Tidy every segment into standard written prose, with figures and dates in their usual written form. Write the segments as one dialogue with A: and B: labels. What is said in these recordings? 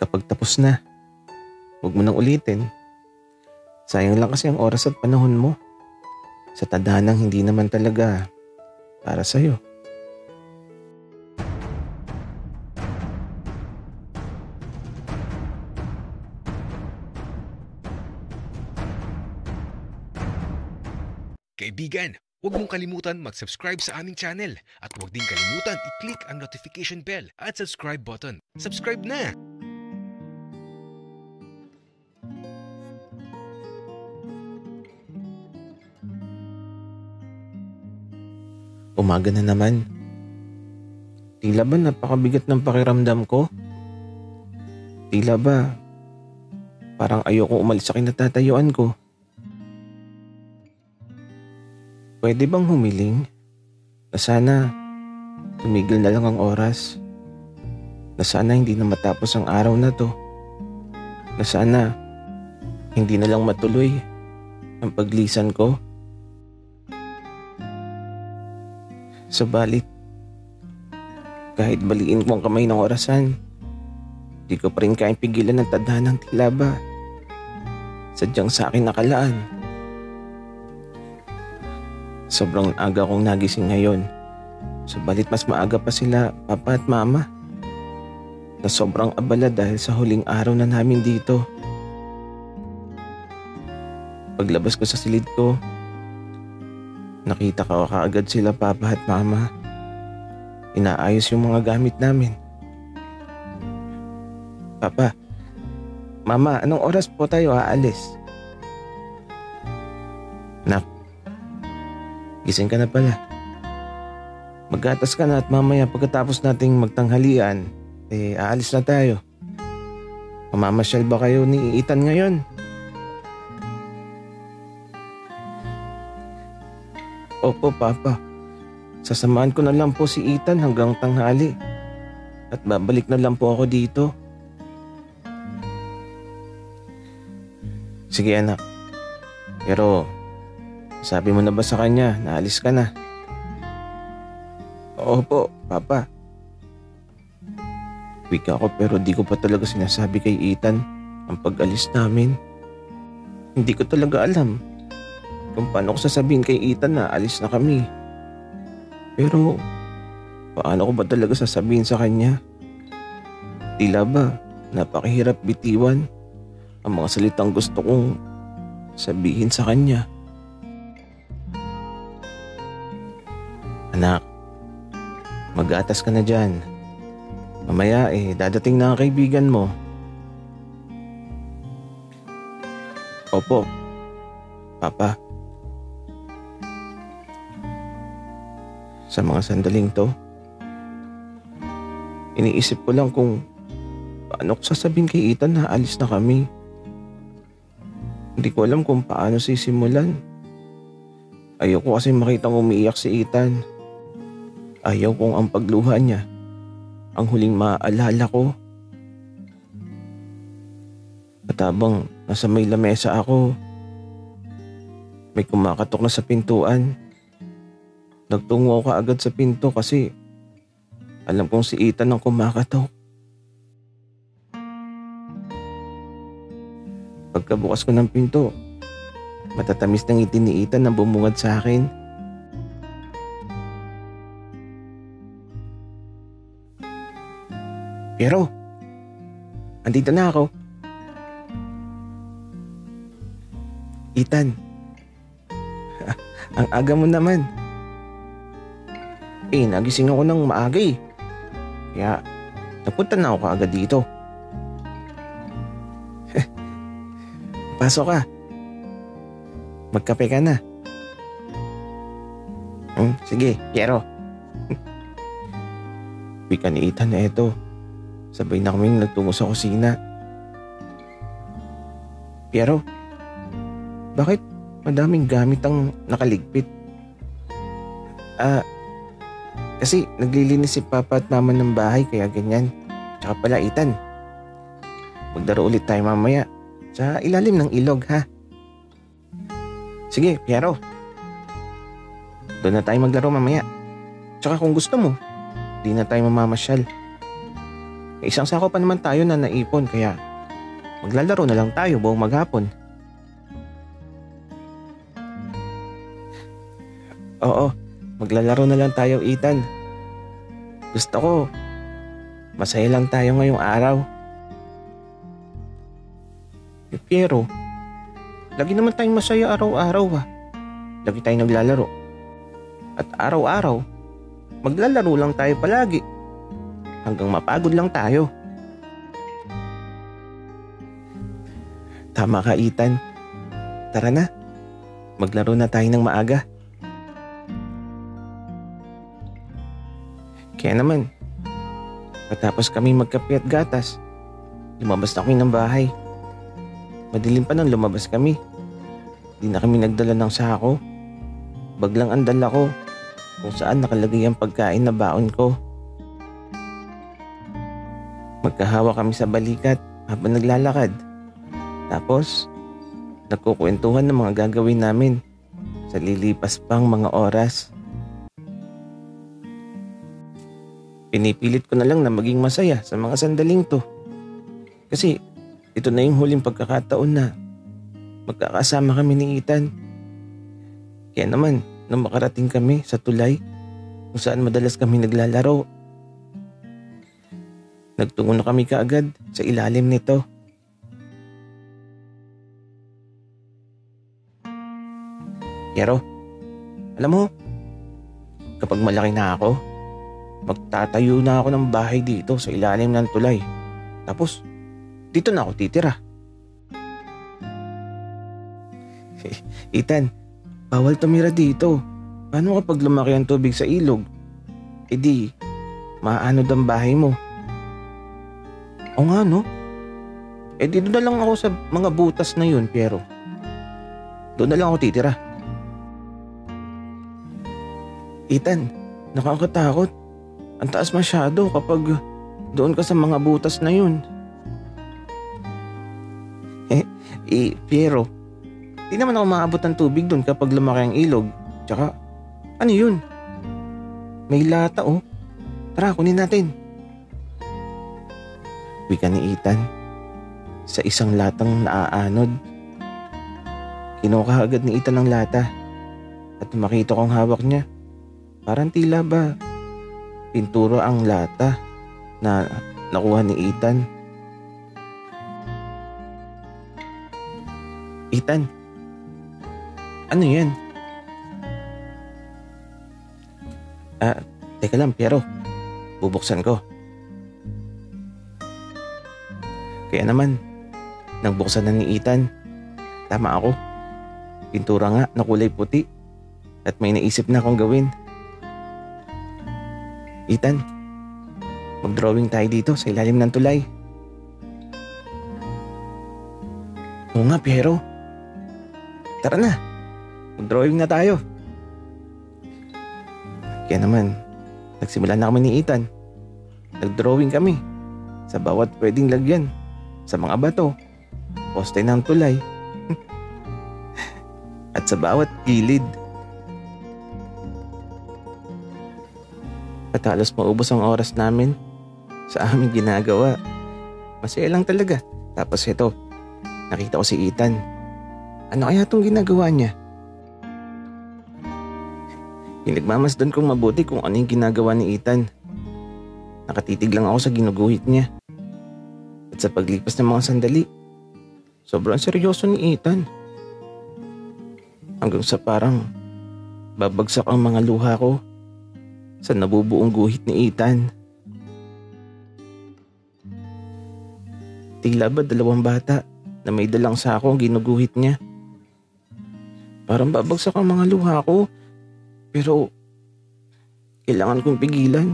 A: Kapag tapos na, huwag mo nang ulitin. Sayang lang kasi ang oras at panahon mo sa tadhanang hindi naman talaga para sa'yo.
B: Kaibigan, huwag mong kalimutan mag-subscribe sa aming channel at huwag din kalimutan i-click ang notification bell at subscribe button. Subscribe na!
A: Umaga na naman. Tila ba napakabigat ng pakiramdam ko? Tila ba parang ayoko umalis sa kinatatayuan ko? Pwede bang humiling na sana tumigil na lang ang oras? Na sana hindi na matapos ang araw na to? Na sana hindi na lang matuloy ang paglisan ko? Subalit, kahit baliin ko ang kamay ng orasan, di ko pa rin kayang pigilan ng tadhanang tila ba sadyang sa akin nakalaan. Sobrang aga kong nagising ngayon, subalit mas maaga pa sila papa at mama na sobrang abala dahil sa huling araw na namin dito. Paglabas ko sa silid ko, nakita ko kaagad sila papa at mama. Inaayos yung mga gamit namin. Papa, mama, anong oras po tayo aalis? Nak, gising ka na pala. Maggatas ka na at mamaya pagkatapos nating magtanghalian, aalis na tayo. Mamamasyal ba kayo ni Ethan ngayon? Opo, Papa. Sasamahan ko na lang po si Ethan hanggang tanghali at babalik na lang po ako dito. Sige anak, pero sabi mo na ba sa kanya na alis ka na? Opo, Papa. Weak ako pero di ko pa talaga sinasabi kay Ethan ang pag-alis namin. Hindi ko talaga alam kung paano ko sasabihin kay Ethan na alis na kami. Pero paano ko ba talaga sasabihin sa kanya? Tila ba napakahirap bitiwan ang mga salitang gusto kong sabihin sa kanya. Anak, mag-aatas ka na dyan. Mamaya dadating na ang kaibigan mo. Opo, Papa. Sa mga sandaling to, iniisip ko lang kung paano ko sasabihin kay Ethan na alis na kami. Hindi ko alam kung paano sisimulan. Ayoko kasi makitang umiiyak si Ethan. Ayaw kong ang pagluha niya ang huling maaalala ko. At habang nasa may lamesa ako, may kumakatok na sa pintuan. Nagtungo ako kaagad sa pinto kasi alam kong si Ethan ang kumakatok. Pagkabukas ko ng pinto, matatamis ng ngiti ni Ethan na bumungad sa akin. Pero, andito na ako. Ethan, ang aga mo naman. Nagising ako ng maaga kaya napunta na ako kaagad dito. Pasok ka. Magkape ka na. Sige, Piero. Wika ni Ethan na eto. Sabay na kaming nagtungo sa kusina. Piero, bakit madaming gamit ang nakaligpit? Kasi naglilinis si Papa at Mama ng bahay kaya ganyan. Tsaka pala Ethan, maglaro ulit tayo mamaya sa ilalim ng ilog ha. Sige, Piero. Doon na tayo maglaro mamaya. Tsaka kung gusto mo, di na tayo mamamasyal. May isang sako pa naman tayo na naipon kaya maglalaro na lang tayo buong maghapon. Oo, maglalaro na lang tayo, Ethan. Gusto ko, masaya lang tayo ngayong araw. Pero, lagi naman tayong masaya araw-araw ha. Lagi tayong naglalaro. At araw-araw, maglalaro lang tayo palagi. Hanggang mapagod lang tayo. Tama ka, Ethan. Tara na, maglaro na tayo ng maaga. Kaya naman, patapos kami magkape at gatas, lumabas na kami ng bahay. Madilim pa nang lumabas kami. Di na kami nagdala ng sako. Baglang ang dala ko kung saan nakalagay ang pagkain na baon ko. Magkahawa kami sa balikat habang naglalakad. Tapos, nagkukwentuhan ng mga gagawin namin sa lilipas pang mga oras. Pinipilit ko na lang na maging masaya sa mga sandaling to. Kasi ito na yung huling pagkakataon na magkakasama kami ni Ethan. Kaya naman, nung makarating kami sa tulay kung saan madalas kami naglalaro, nagtungo na kami kaagad sa ilalim nito. Pero, alam mo, kapag malaki na ako, magtatayo na ako ng bahay dito sa ilalim ng tulay. Tapos, dito na ako titira. Ethan, bawal tumira dito. Paano kapag lumaki ang tubig sa ilog? E di, maanod ang bahay mo. O nga no? E dito na lang ako sa mga butas na yun, pero doon na lang ako titira. Ethan, nakakatakot. Ang taas masyado kapag doon ka sa mga butas na yun. Pero, di naman ako maabot ng tubig doon kapag lumaki ang ilog. Tsaka, ano yun? May lata oh. Tara, kunin natin. Wika ni Ethan sa isang latang naaanod. Kinuha agad ni Ethan ang lata at makita kong hawak niya. Parang tila ba pintura ang lata na nakuha ni Ethan. Ethan, ano yan? Teka lang, pero bubuksan ko. Kaya naman, nang buksan na ni Ethan, tama ako. Pintura nga na kulay puti at may naisip na akong gawin. Ethan, mag-drawing tayo dito sa ilalim ng tulay. Oo nga, Piero. Tara na, mag-drawing na tayo. Kaya naman, nagsimula na kami ni Ethan. Nag-drawing kami sa bawat pwedeng lagyan, sa mga bato, poste ng tulay, at sa bawat gilid. At halos maubos ang oras namin sa aming ginagawa. Masaya lang talaga. Tapos ito, nakita ko si Ethan. Ano kaya itong ginagawa niya? Pinagmamasdan kong mabuti kung ano yung ginagawa ni Ethan. Nakatitig lang ako sa ginuguhit niya. At sa paglipas ng mga sandali, sobrang seryoso ni Ethan. Hanggang sa parang babagsak ang mga luha ko sa nabubuong guhit ni Ethan. Tila ba 2 bata na may dalang sako ang ginuguhit niya? Parang babagsak ang mga luha ko, pero kailangan kong pigilan.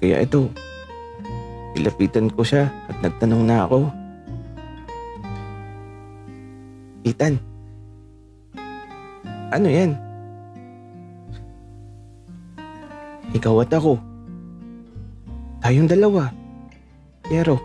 A: Kaya ito, ilapitan ko siya at nagtanong na ako. Ethan, ano yan? Ikaw at ako. Tayong dalawa. Pero,